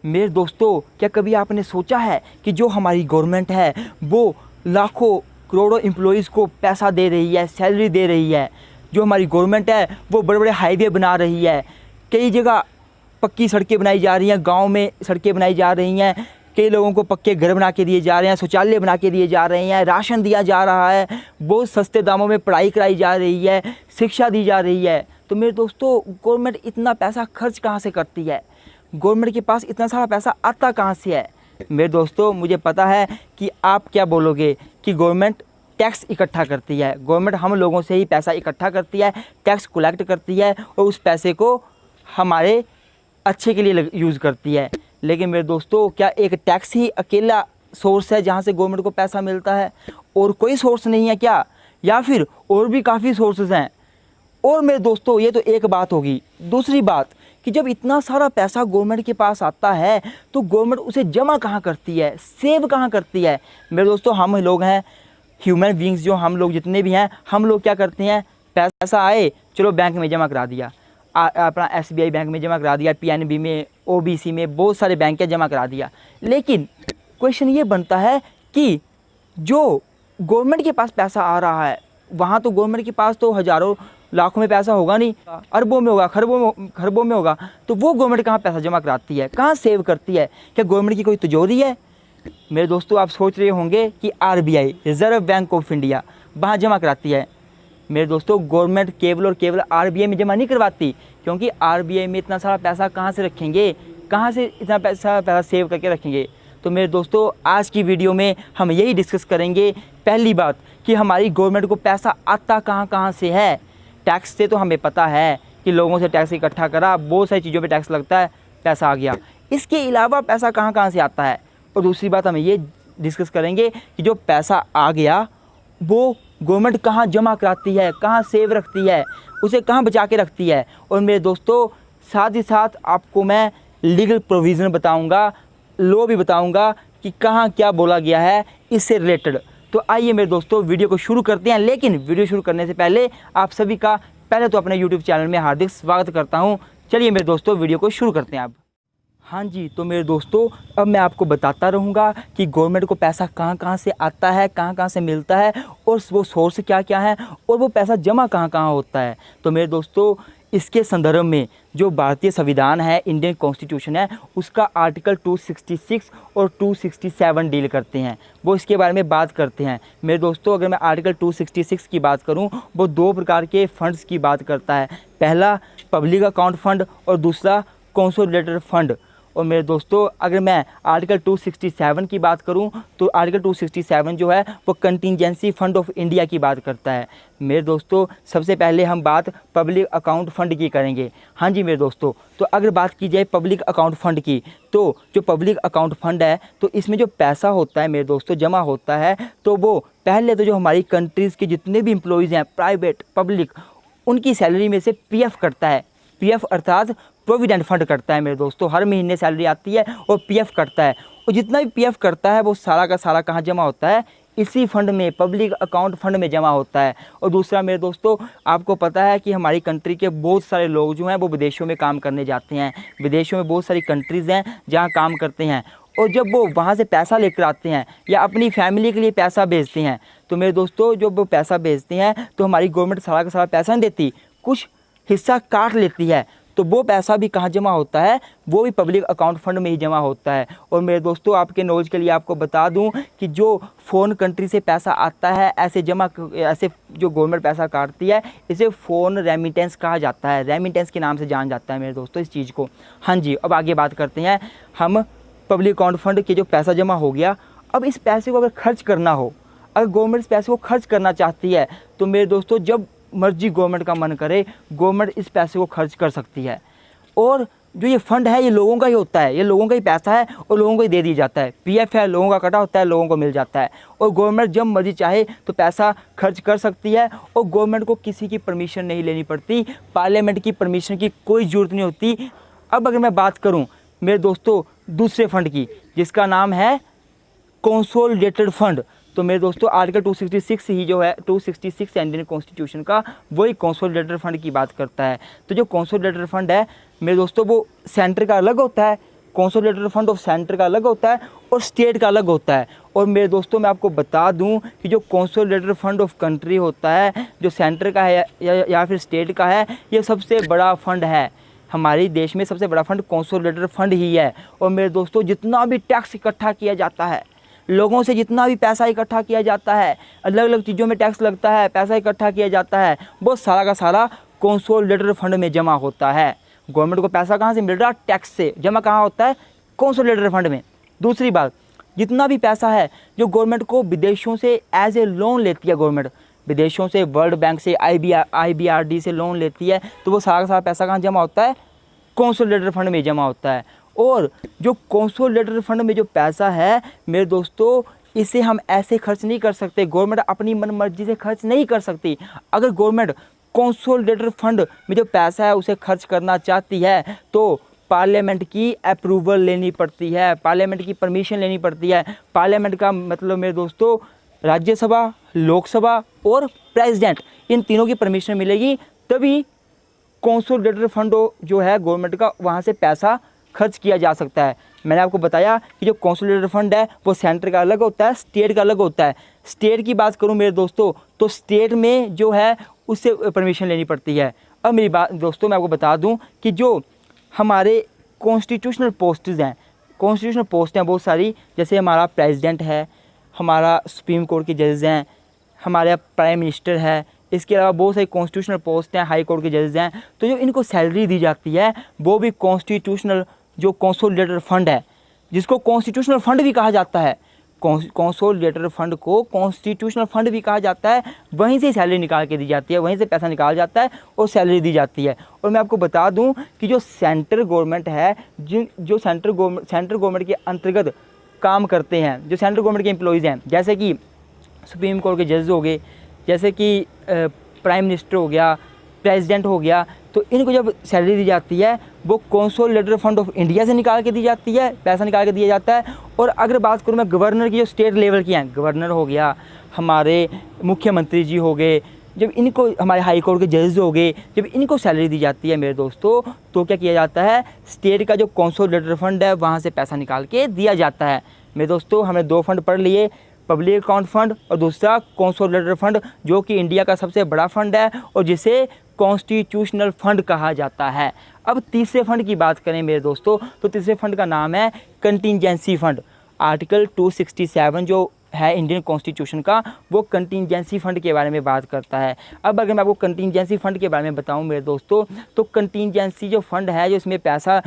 मेरे दोस्तों, क्या कभी आपने सोचा है कि जो हमारी गवर्नमेंट है वो लाखों करोड़ों एम्प्लॉइज़ को पैसा दे रही है, सैलरी दे रही है। जो हमारी गवर्नमेंट है वो बड़े बड़े हाईवे बना रही है, कई जगह पक्की सड़कें बनाई जा रही हैं, गांव में सड़कें बनाई जा रही हैं, कई लोगों को पक्के घर बना के दिए जा रहे हैं, शौचालय बना के दिए जा रहे हैं, राशन दिया जा रहा है, बहुत सस्ते दामों में पढ़ाई कराई जा रही है, शिक्षा दी जा रही है। तो मेरे दोस्तों, गवर्नमेंट इतना पैसा खर्च कहाँ से करती है? गवर्नमेंट के पास इतना सारा पैसा आता कहाँ से है? मेरे दोस्तों, मुझे पता है कि आप क्या बोलोगे कि गवर्नमेंट टैक्स इकट्ठा करती है। गवर्नमेंट हम लोगों से ही पैसा इकट्ठा करती है, टैक्स कलेक्ट करती है और उस पैसे को हमारे अच्छे के लिए यूज़ करती है। लेकिन मेरे दोस्तों, क्या एक टैक्स ही अकेला सोर्स है जहाँ से गवर्नमेंट को पैसा मिलता है? और कोई सोर्स नहीं है क्या? या फिर और भी काफ़ी सोर्सेज हैं? और मेरे दोस्तों, ये तो एक बात होगी। दूसरी बात कि जब इतना सारा पैसा गवर्नमेंट के पास आता है तो गवर्नमेंट उसे जमा कहाँ करती है, सेव कहाँ करती है? मेरे दोस्तों, हम लोग हैं ह्यूमन बींग्स, जो हम लोग जितने भी हैं, हम लोग क्या करते हैं? पैसा आए, चलो बैंक में जमा करा दिया, अपना SBI बैंक में जमा करा दिया, PNB में, OBC में, बहुत सारे बैंक के जमा करा दिया। लेकिन क्वेश्चन ये बनता है कि जो गवर्नमेंट के पास पैसा आ रहा है वहाँ तो गवर्नमेंट के पास तो हज़ारों लाखों में पैसा होगा नहीं, अरबों में होगा, खरबों में होगा। तो वो गवर्नमेंट कहाँ पैसा जमा कराती है, कहाँ सेव करती है? क्या गवर्नमेंट की कोई तिजोरी है? मेरे दोस्तों, आप सोच रहे होंगे कि RBI, reserve bank of India, वहाँ जमा कराती है। मेरे दोस्तों, गवर्नमेंट केवल और केवल RBI में जमा नहीं करवाती, क्योंकि RBI में इतना सारा पैसा कहाँ से रखेंगे, कहाँ से इतना पैसा सेव करके रखेंगे? तो मेरे दोस्तों, आज की वीडियो में हम यही डिस्कस करेंगे। पहली बात कि हमारी गवर्नमेंट को पैसा आता कहाँ से है। टैक्स से तो हमें पता है कि लोगों से टैक्स इकट्ठा करा, बहुत सारी चीज़ों पे टैक्स लगता है, पैसा आ गया। इसके अलावा पैसा कहाँ से आता है? और दूसरी बात हम ये डिस्कस करेंगे कि जो पैसा आ गया वो गवर्नमेंट कहाँ जमा कराती है, कहाँ सेव रखती है, उसे कहाँ बचा के रखती है। और मेरे दोस्तों, साथ ही साथ आपको मैं लीगल प्रोविज़न बताऊँगा, लॉ भी बताऊँगा कि कहाँ क्या बोला गया है इससे रिलेटेड। तो आइए मेरे दोस्तों, वीडियो को शुरू करते हैं। लेकिन वीडियो शुरू करने से पहले आप सभी का पहले तो अपने YouTube चैनल में हार्दिक स्वागत करता हूं। चलिए मेरे दोस्तों, वीडियो को शुरू करते हैं अब। हाँ जी, तो मेरे दोस्तों, अब मैं आपको बताता रहूँगा कि गवर्नमेंट को पैसा कहाँ से आता है, कहाँ से मिलता है, और वो सोर्स क्या है, और वो पैसा जमा कहाँ होता है। तो मेरे दोस्तों, इसके संदर्भ में जो भारतीय संविधान है, इंडियन कॉन्स्टिट्यूशन है, उसका आर्टिकल 266 और 267 डील करते हैं, वो इसके बारे में बात करते हैं। मेरे दोस्तों, अगर मैं आर्टिकल 266 की बात करूं, वो दो प्रकार के फंड्स की बात करता है। पहला पब्लिक अकाउंट फंड और दूसरा कंसोलिडेटेड फंड। और मेरे दोस्तों, अगर मैं आर्टिकल 267 की बात करूं तो आर्टिकल 267 जो है वो कंटिजेंसी फंड ऑफ इंडिया की बात करता है। मेरे दोस्तों, सबसे पहले हम बात पब्लिक अकाउंट फ़ंड की करेंगे। हाँ जी मेरे दोस्तों, तो अगर बात की जाए पब्लिक अकाउंट फ़ंड की, तो जो पब्लिक अकाउंट फ़ंड है, तो इसमें जो पैसा होता है मेरे दोस्तों, जमा होता है, तो वो पहले तो जो हमारी कंट्रीज़ के जितने भी एम्प्लॉयज़ हैं, प्राइवेट पब्लिक, उनकी सैलरी में से PF कटता है। PF अर्थात प्रोविडेंट फंड करता है मेरे दोस्तों। हर महीने सैलरी आती है और PF कटता है, और जितना भी PF करता है वो सारा का सारा कहाँ जमा होता है? इसी फंड में, पब्लिक अकाउंट फंड में जमा होता है। और दूसरा मेरे दोस्तों, आपको पता है कि हमारी कंट्री के बहुत सारे लोग जो हैं वो विदेशों में काम करने जाते हैं। विदेशों में बहुत सारी कंट्रीज़ हैं जहाँ काम करते हैं, और जब वो वहाँ से पैसा लेकर आते हैं या अपनी फैमिली के लिए पैसा भेजते हैं, तो मेरे दोस्तों, जब वो पैसा भेजते हैं तो हमारी गवर्नमेंट सारा का सारा पैसा नहीं देती, कुछ हिस्सा काट लेती है। तो वो पैसा भी कहाँ जमा होता है? वो भी पब्लिक अकाउंट फंड में ही जमा होता है। और मेरे दोस्तों, आपके नॉलेज के लिए आपको बता दूं कि जो फ़ॉरेन कंट्री से पैसा आता है, ऐसे जो गवर्नमेंट पैसा काटती है, इसे फ़ॉरेन रेमिटेंस कहा जाता है। रेमिटेंस के नाम से जान जाता है मेरे दोस्तों इस चीज़ को। हाँ जी, अब आगे बात करते हैं हम पब्लिक अकाउंट फंड के। जो पैसा जमा हो गया, अब इस पैसे को अगर खर्च करना हो, अगर गवर्नमेंट इस पैसे को खर्च करना चाहती है, तो मेरे दोस्तों, जब मर्जी गवर्नमेंट का मन करे, गवर्नमेंट इस पैसे को खर्च कर सकती है। और जो ये फंड है, ये लोगों का ही होता है, ये लोगों का ही पैसा है और लोगों को ही दे दिया जाता है। PF है, लोगों का कटा होता है, लोगों को मिल जाता है। और गवर्नमेंट जब मर्जी चाहे तो पैसा खर्च कर सकती है, और गवर्नमेंट को किसी की परमिशन नहीं लेनी पड़ती, पार्लियामेंट की परमिशन की कोई ज़रूरत नहीं होती। अब अगर मैं बात करूँ मेरे दोस्तों दूसरे फंड की, जिसका नाम है कंसोलिडेटेड फंड, तो मेरे दोस्तों, आर्टिकल 266 ही जो है, 266 इंडियन कॉन्स्टिट्यूशन का, वही कंसोलिडेटेड फंड की बात करता है। तो जो कंसोलिडेटेड फंड है मेरे दोस्तों, वो सेंटर का अलग होता है, कंसोलिडेटेड फंड ऑफ सेंटर का अलग होता है और स्टेट का अलग होता है। और मेरे दोस्तों मैं आपको बता दूं कि जो कंसोलिडेटेड फंड ऑफ कंट्री होता है, जो सेंटर का है या फिर स्टेट का है, ये सबसे बड़ा फंड है। हमारे देश में सबसे बड़ा फंड कंसोलिडेटेड फंड ही है। और मेरे दोस्तों जितना भी टैक्स इकट्ठा किया जाता है, लोगों से जितना भी पैसा इकट्ठा किया जाता है, अलग अलग चीज़ों में टैक्स लगता है, पैसा इकट्ठा किया जाता है, वो सारा का सारा कंसोलिडेटेड फंड में जमा होता है। गवर्नमेंट को पैसा कहाँ से मिल रहा है? टैक्स से। जमा कहाँ होता है? कंसोलिडेटेड फंड में। दूसरी बात, जितना भी पैसा है जो गवर्नमेंट को विदेशों से एज ए लोन लेती है, गवर्नमेंट विदेशों से, वर्ल्ड बैंक से, IBRD से लोन लेती है, तो वो सारा का सारा पैसा कहाँ जमा होता है? कंसोलिडेटेड फंड में जमा होता है। और जो कंसोलिडेटेड फंड में जो पैसा है मेरे दोस्तों, इसे हम ऐसे खर्च नहीं कर सकते। गवर्नमेंट अपनी मनमर्जी से खर्च नहीं कर सकती। अगर गवर्नमेंट कंसोलिडेटेड फंड में जो पैसा है उसे खर्च करना चाहती है तो पार्लियामेंट की अप्रूवल लेनी पड़ती है, पार्लियामेंट की परमिशन लेनी पड़ती है। पार्लियामेंट का मतलब मेरे दोस्तों राज्यसभा, लोकसभा और प्रेसिडेंट, इन तीनों की परमिशन मिलेगी तभी कंसोलिडेटेड फंड जो है गवर्नमेंट का, वहाँ से पैसा खर्च किया जा सकता है। मैंने आपको बताया कि जो कंसोलिडेटेड फंड है वो सेंटर का अलग होता है, स्टेट का अलग होता है। स्टेट की बात करूं मेरे दोस्तों तो स्टेट में जो है उससे परमिशन लेनी पड़ती है। अब मेरी बात दोस्तों मैं आपको बता दूं कि जो हमारे कॉन्स्टिट्यूशनल पोस्ट्स हैं, कॉन्स्टिट्यूशनल पोस्ट हैं बहुत सारी, जैसे हमारा प्रेसिडेंट है, हमारा सुप्रीम कोर्ट के जजेस हैं, हमारा प्राइम मिनिस्टर है, इसके अलावा बहुत सारी कॉन्स्टिट्यूशनल पोस्ट हैं, हाई कोर्ट के जजेस हैं। तो जो इनको सैलरी दी जाती है वो भी कॉन्स्टिट्यूशनल जो कंसोलिडेटेड फंड है, जिसको कॉन्स्टिट्यूशनल फंड भी कहा जाता है, कंसोलिडेटेड फंड को कॉन्स्टिट्यूशनल फंड भी कहा जाता है, वहीं से सैलरी निकाल के दी जाती है, वहीं से पैसा निकाला जाता है और सैलरी दी जाती है। और मैं आपको बता दूं कि जो सेंट्रल गवर्नमेंट है, जो सेंट्रल गवर्नमेंट के अंतर्गत काम करते हैं, जो सेंट्रल गवर्नमेंट के एम्प्लॉयज़ हैं, जैसे कि सुप्रीम कोर्ट के जजेस हो गए, जैसे कि प्राइम मिनिस्टर हो गया, प्रेसिडेंट हो गया, तो इनको जब सैलरी दी जाती है वो कंसोलिडेटेड फंड ऑफ इंडिया से निकाल के दी जाती है, पैसा निकाल के दिया जाता है। और अगर बात करूँ मैं गवर्नर की, जो स्टेट लेवल की हैं, गवर्नर हो गया, हमारे मुख्यमंत्री जी हो गए, जब इनको, हमारे हाई कोर्ट के जजेस हो गए, जब इनको सैलरी दी जाती है मेरे दोस्तों, तो क्या किया जाता है? स्टेट का जो कंसोलिडेटेड फंड है वहाँ से पैसा निकाल के दिया जाता है। मेरे दोस्तों हमने दो फंड पढ़ लिए, पब्लिक अकाउंट फंड और दूसरा कंसोलिडेटेड फंड, जो कि इंडिया का सबसे बड़ा फंड है और जिसे कॉन्स्टिट्यूशनल फंड कहा जाता है। अब तीसरे फंड की बात करें मेरे दोस्तों तो तीसरे फंड का नाम है कंटिजेंसी फंड। आर्टिकल 267 जो है इंडियन कॉन्स्टिट्यूशन का, वो कंटिजेंसी फंड के बारे में बात करता है। अब अगर मैं आपको कंटिजेंसी फंड के बारे में बताऊं मेरे दोस्तों, तो कंटिजेंसी जो फंड है, जो इसमें पैसा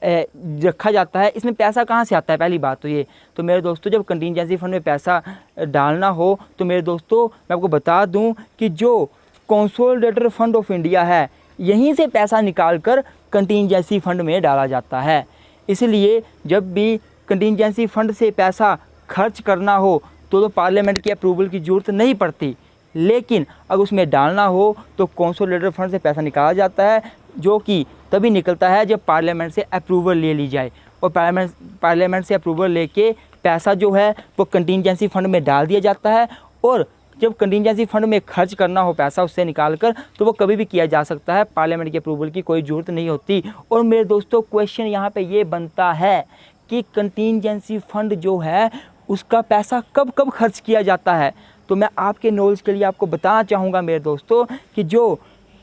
रखा जाता है, इसमें पैसा कहाँ से आता है? पहली बात तो ये, तो मेरे दोस्तों जब कंटिजेंसी फंड में पैसा डालना हो तो मेरे दोस्तों मैं आपको बता दूं कि जो कंसोलिडेटेड फंड ऑफ इंडिया है, यहीं से पैसा निकालकर कंटिजेंसी फंड में डाला जाता है। इसलिए जब भी कंटिजेंसी फंड से पैसा खर्च करना हो तो पार्लियामेंट की अप्रूवल की ज़रूरत नहीं पड़ती, लेकिन अगर उसमें डालना हो तो कंसोलिडेटेड फंड से पैसा निकाला जाता है, जो कि तभी निकलता है जब पार्लियामेंट से अप्रूवल ले ली जाए। और पार्लियामेंट से अप्रूवल लेके पैसा जो है वो कंटिजेंसी फंड में डाल दिया जाता है। और जब कंटिजेंसी फंड में खर्च करना हो पैसा उससे निकाल कर, तो वो कभी भी किया जा सकता है, पार्लियामेंट की अप्रूवल की कोई ज़रूरत नहीं होती। और मेरे दोस्तों क्वेश्चन यहाँ पे ये बनता है कि कंटिजेंसी फंड जो है उसका पैसा कब कब खर्च किया जाता है? तो मैं आपके नॉलेज के लिए आपको बताना चाहूँगा मेरे दोस्तों कि जो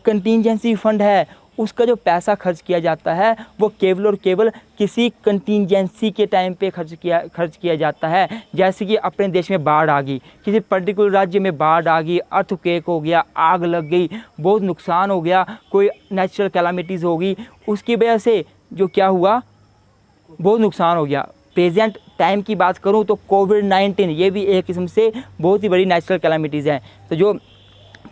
कंटिजेंसी फंड है उसका जो पैसा खर्च किया जाता है वो केवल और केवल किसी कंटिजेंसी के टाइम पे खर्च किया जाता है। जैसे कि अपने देश में बाढ़ आ गई, किसी पर्टिकुलर राज्य में बाढ़ आ गई, अर्थक्वेक हो गया, आग लग गई, बहुत नुकसान हो गया, कोई नेचुरल कैलामिटीज़ हो गई, उसकी वजह से जो क्या हुआ, बहुत नुकसान हो गया। प्रेजेंट टाइम की बात करूं तो कोविड-19 ये भी एक किस्म से बहुत ही बड़ी नेचुरल कैलामिटीज़ है। तो जो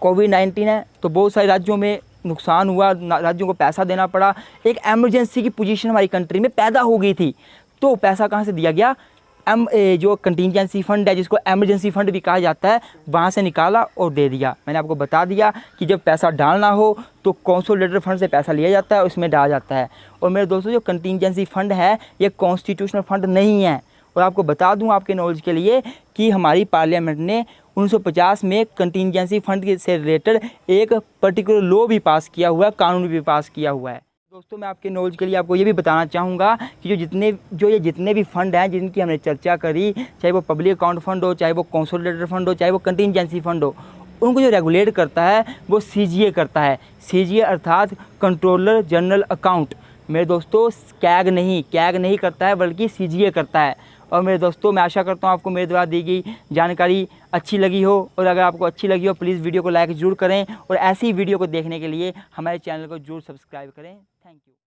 कोविड-19 है तो बहुत सारे राज्यों में नुकसान हुआ, राज्यों को पैसा देना पड़ा, एक एमरजेंसी की पोजीशन हमारी कंट्री में पैदा हो गई थी, तो पैसा कहाँ से दिया गया? जो कंटिजेंसी फंड है, जिसको एमरजेंसी फंड भी कहा जाता है, वहाँ से निकाला और दे दिया। मैंने आपको बता दिया कि जब पैसा डालना हो तो कंसोलिडेटेड फंड से पैसा लिया जाता है, उसमें डाला जाता है। और मेरे दोस्तों जो कंटिजेंसी फंड है ये कॉन्स्टिट्यूशनल फंड नहीं है। और आपको बता दूं आपके नॉलेज के लिए कि हमारी पार्लियामेंट ने 1950 में कंटिजेंसी फंड से रिलेटेड एक पर्टिकुलर लॉ भी पास किया हुआ है, कानून भी पास किया हुआ है। दोस्तों मैं आपके नॉलेज के लिए आपको ये भी बताना चाहूँगा कि ये जितने भी फंड हैं जिनकी हमने चर्चा करी, चाहे वो पब्लिक अकाउंट फंड हो, चाहे वो कंसोलिडेटेड फंड हो, चाहे वो कंटिजेंसी फंड हो, उनको जो रेगुलेट करता है वो CGA करता है। CGA अर्थात कंट्रोलर जनरल अकाउंट। मेरे दोस्तों कैग नहीं करता है बल्कि CGA करता है। और मेरे दोस्तों मैं आशा करता हूँ आपको मेरे द्वारा दी गई जानकारी अच्छी लगी हो, और अगर आपको अच्छी लगी हो प्लीज़ वीडियो को लाइक ज़रूर करें और ऐसी वीडियो को देखने के लिए हमारे चैनल को ज़रूर सब्सक्राइब करें।